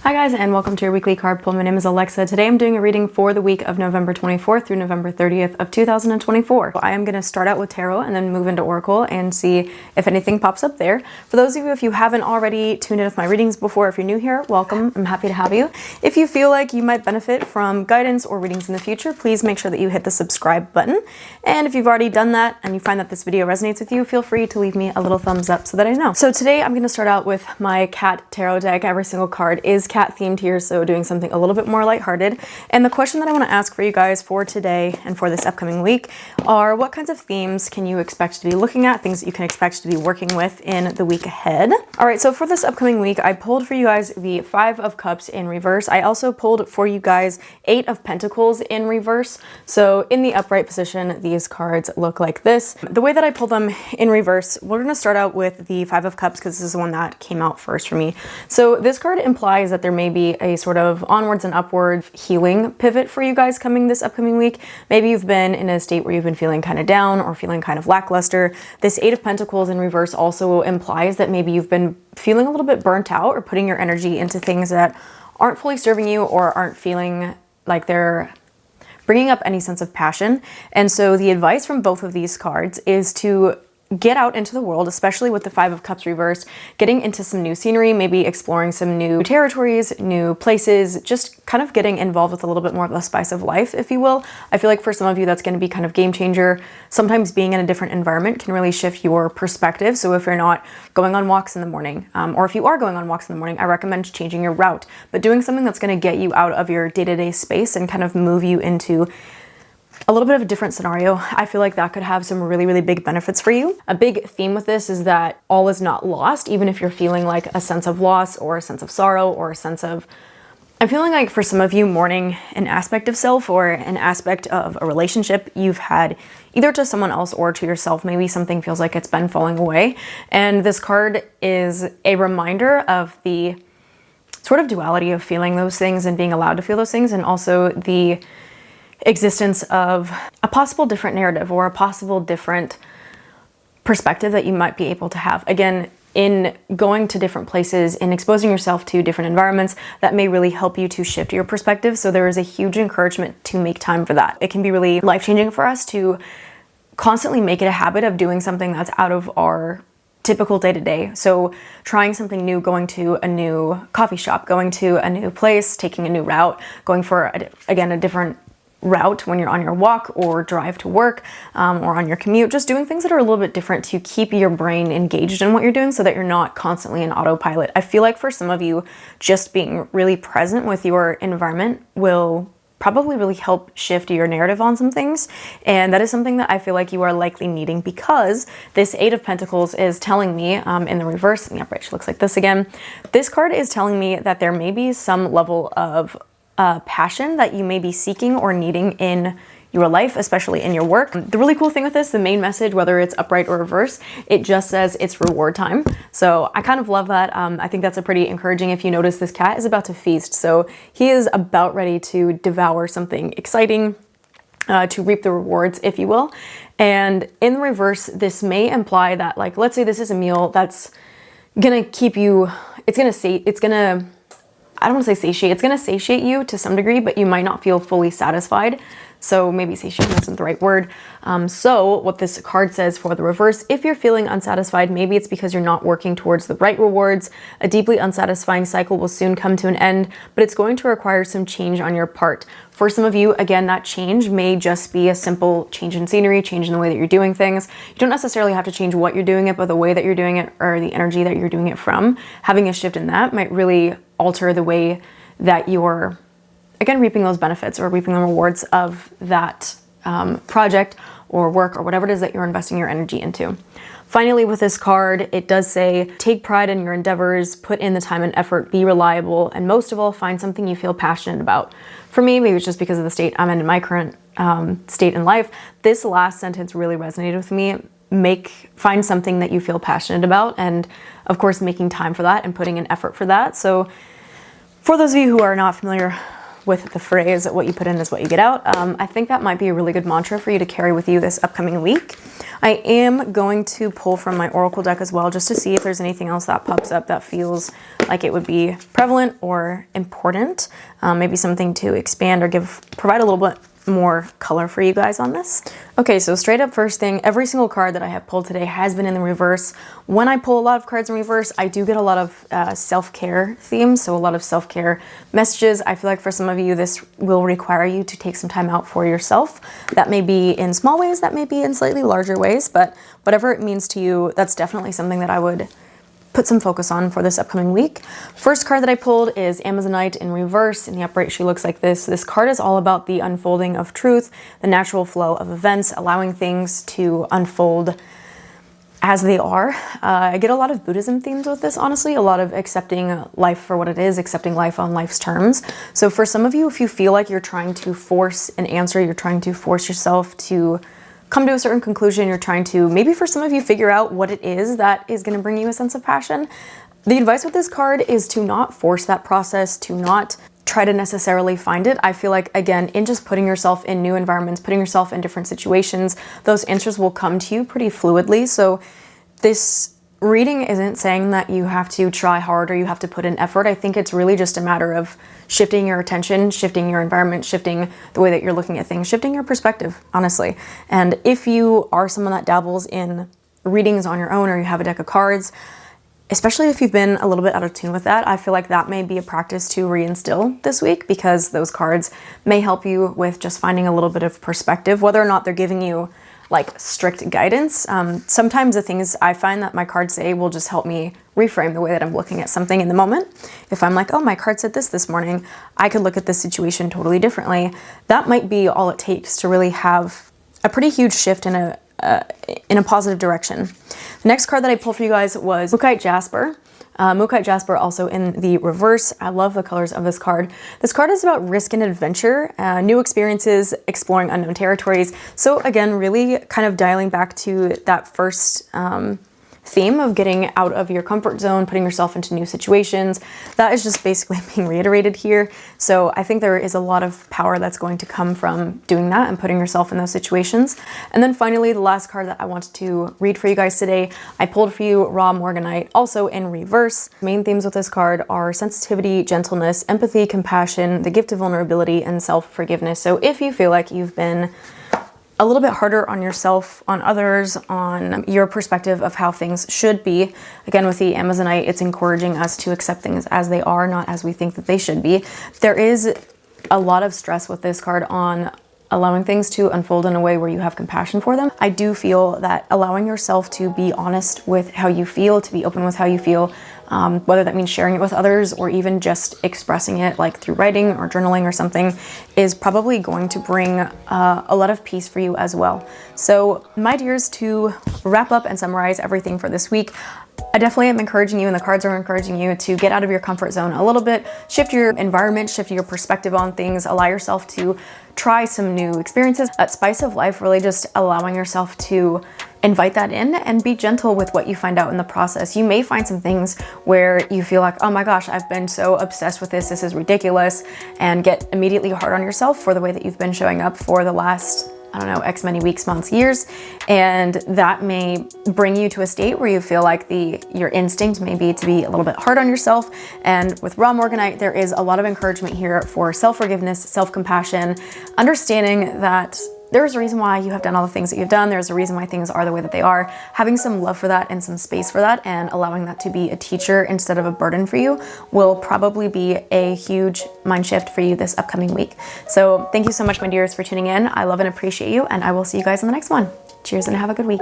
Hi guys, and welcome to your weekly card pull. My name is Alexa. Today I'm doing a reading for the week of November 24th through November 30th of 2024. I am going to start out with tarot and then move into oracle and see if anything pops up there. For those of you, if you haven't already tuned in with my readings before, if you're new here, welcome. I'm happy to have you. If you feel like you might benefit from guidance or readings in the future, please make sure that you hit the subscribe button. And if you've already done that and you find that this video resonates with you, feel free to leave me a little thumbs up so that I know. So today I'm going to start out with my cat tarot deck. Every single card is cat themed here, so doing something a little bit more lighthearted. And the question that I want to ask for you guys for today and for this upcoming week are, what kinds of themes can you expect to be looking at, things that you can expect to be working with in the week ahead? All right, so for this upcoming week, I pulled for you guys the 5 of Cups in reverse. I also pulled for you guys 8 of Pentacles in reverse. So in the upright position, these cards look like this. The way that I pulled them in reverse, we're going to start out with the 5 of Cups because this is the one that came out first for me. So this card implies that there may be a sort of onwards and upward healing pivot for you guys coming this upcoming week. Maybe you've been in a state where you've been feeling kind of down or feeling kind of lackluster. This 8 of Pentacles in reverse also implies that maybe you've been feeling a little bit burnt out or putting your energy into things that aren't fully serving you or aren't feeling like they're bringing up any sense of passion. And so the advice from both of these cards is to get out into the world, especially with the 5 of Cups reversed, getting into some new scenery, maybe exploring some new territories, new places, just kind of getting involved with a little bit more of the spice of life, if you will. I feel like for some of you, that's going to be kind of game changer. Sometimes being in a different environment can really shift your perspective. So if you're not going on walks in the morning, or if you are going on walks in the morning, I recommend changing your route, but doing something that's going to get you out of your day-to-day space and kind of move you into a little bit of a different scenario. I feel like that could have some really, really big benefits for you. A big theme with this is that all is not lost, even if you're feeling like a sense of loss or a sense of sorrow or a sense of, I'm feeling like for some of you, mourning an aspect of self or an aspect of a relationship you've had either to someone else or to yourself. Maybe something feels like it's been falling away. And this card is a reminder of the sort of duality of feeling those things and being allowed to feel those things, and also the existence of a possible different narrative or a possible different perspective that you might be able to have. Again, in going to different places, in exposing yourself to different environments, that may really help you to shift your perspective. So there is a huge encouragement to make time for that. It can be really life-changing for us to constantly make it a habit of doing something that's out of our typical day-to-day. So trying something new, going to a new coffee shop, going to a new place, taking a new route, going for, again, a different route when you're on your walk or drive to work, or on your commute, just doing things that are a little bit different to keep your brain engaged in what you're doing so that you're not constantly in autopilot. I feel like for some of you, just being really present with your environment will probably really help shift your narrative on some things. And that is something that I feel like you are likely needing, because this 8 of Pentacles is telling me, in the reverse, in the upright, she looks like this again. This card is telling me that there may be some level of passion that you may be seeking or needing in your life, especially in your work. The really cool thing with this, the main message, whether it's upright or reverse, it just says it's reward time. So I kind of love that. I think that's a pretty encouraging. If you notice, this cat is about to feast. So he is about ready to devour something exciting, to reap the rewards, if you will. And in the reverse, this may imply that, like, let's say this is a meal that's gonna keep you, I don't want to say satiate. It's going to satiate you to some degree, but you might not feel fully satisfied. So maybe satiation isn't the right word. So what this card says for the reverse, if you're feeling unsatisfied, maybe it's because you're not working towards the right rewards. A deeply unsatisfying cycle will soon come to an end, but it's going to require some change on your part. For some of you, again, that change may just be a simple change in scenery, change in the way that you're doing things. You don't necessarily have to change what you're doing it, but the way that you're doing it or the energy that you're doing it from, having a shift in that might really alter the way that you're, again, reaping those benefits or reaping the rewards of that project or work or whatever it is that you're investing your energy into. Finally, with this card, it does say, take pride in your endeavors, put in the time and effort, be reliable, and most of all, find something you feel passionate about. For me, maybe it's just because of the state I'm in my current state in life, this last sentence really resonated with me. Find something that you feel passionate about, and of course, making time for that and putting in effort for that. So for those of you who are not familiar with the phrase, what you put in is what you get out. I think that might be a really good mantra for you to carry with you this upcoming week. I am going to pull from my Oracle deck as well, just to see if there's anything else that pops up that feels like it would be prevalent or important. Maybe something to expand or provide a little bit more color for you guys on this. Okay, so straight up first thing, every single card that I have pulled today has been in the reverse. When I pull a lot of cards in reverse, I do get a lot of self-care themes, so a lot of self-care messages. I feel like for some of you, this will require you to take some time out for yourself. That may be in small ways, that may be in slightly larger ways, but whatever it means to you, that's definitely something that I would put some focus on for this upcoming week. First card that I pulled is Amazonite in reverse. In the upright, she looks like this. This card is all about the unfolding of truth, the natural flow of events, allowing things to unfold as they are. I get a lot of Buddhism themes with this, honestly, a lot of accepting life for what it is, accepting life on life's terms. So for some of you, if you feel like you're trying to force an answer, you're trying to force yourself to come to a certain conclusion, you're trying to, maybe for some of you, figure out what it is that is going to bring you a sense of passion. The advice with this card is to not force that process, to not try to necessarily find it. I feel like, again, in just putting yourself in new environments, putting yourself in different situations, those answers will come to you pretty fluidly. So this reading isn't saying that you have to try hard or you have to put in effort. I think it's really just a matter of shifting your attention, shifting your environment, shifting the way that you're looking at things, shifting your perspective, honestly. And if you are someone that dabbles in readings on your own or you have a deck of cards, especially if you've been a little bit out of tune with that, I feel like that may be a practice to reinstill this week, because those cards may help you with just finding a little bit of perspective, whether or not they're giving you like strict guidance. Sometimes the things I find that my cards say will just help me reframe the way that I'm looking at something in the moment. If I'm like, oh, my card said this morning, I could look at this situation totally differently. That might be all it takes to really have a pretty huge shift in a positive direction. The next card that I pulled for you guys was Mookaite Jasper. Mookaite Jasper also in the reverse. I love the colors of this card. This card is about risk and adventure, new experiences, exploring unknown territories. So again, really kind of dialing back to that first theme of getting out of your comfort zone, putting yourself into new situations. That is just basically being reiterated here. So I think there is a lot of power that's going to come from doing that and putting yourself in those situations. And then finally, the last card that I wanted to read for you guys today, I pulled for you Raw Morganite, also in reverse. Main themes with this card are sensitivity, gentleness, empathy, compassion, the gift of vulnerability, and self-forgiveness. So if you feel like you've been a little bit harder on yourself, on others, on your perspective of how things should be. Again, with the Amazonite, it's encouraging us to accept things as they are, not as we think that they should be. There is a lot of stress with this card on allowing things to unfold in a way where you have compassion for them. I do feel that allowing yourself to be honest with how you feel, to be open with how you feel, whether that means sharing it with others or even just expressing it like through writing or journaling or something, is probably going to bring a lot of peace for you as well. So my dears, to wrap up and summarize everything for this week, I definitely am encouraging you, and the cards are encouraging you, to get out of your comfort zone a little bit, shift your environment, shift your perspective on things, allow yourself to try some new experiences. That spice of life, really just allowing yourself to invite that in and be gentle with what you find out in the process. You may find some things where you feel like, oh my gosh, I've been so obsessed with this is ridiculous, and get immediately hard on yourself for the way that you've been showing up for the last, I don't know, X many weeks, months, years. And that may bring you to a state where you feel like your instinct may be to be a little bit hard on yourself. And with Raw Morganite, there is a lot of encouragement here for self-forgiveness, self-compassion, understanding that there's a reason why you have done all the things that you've done. There's a reason why things are the way that they are. Having some love for that and some space for that, and allowing that to be a teacher instead of a burden for you, will probably be a huge mind shift for you this upcoming week. So thank you so much, my dears, for tuning in. I love and appreciate you, and I will see you guys in the next one. Cheers and have a good week.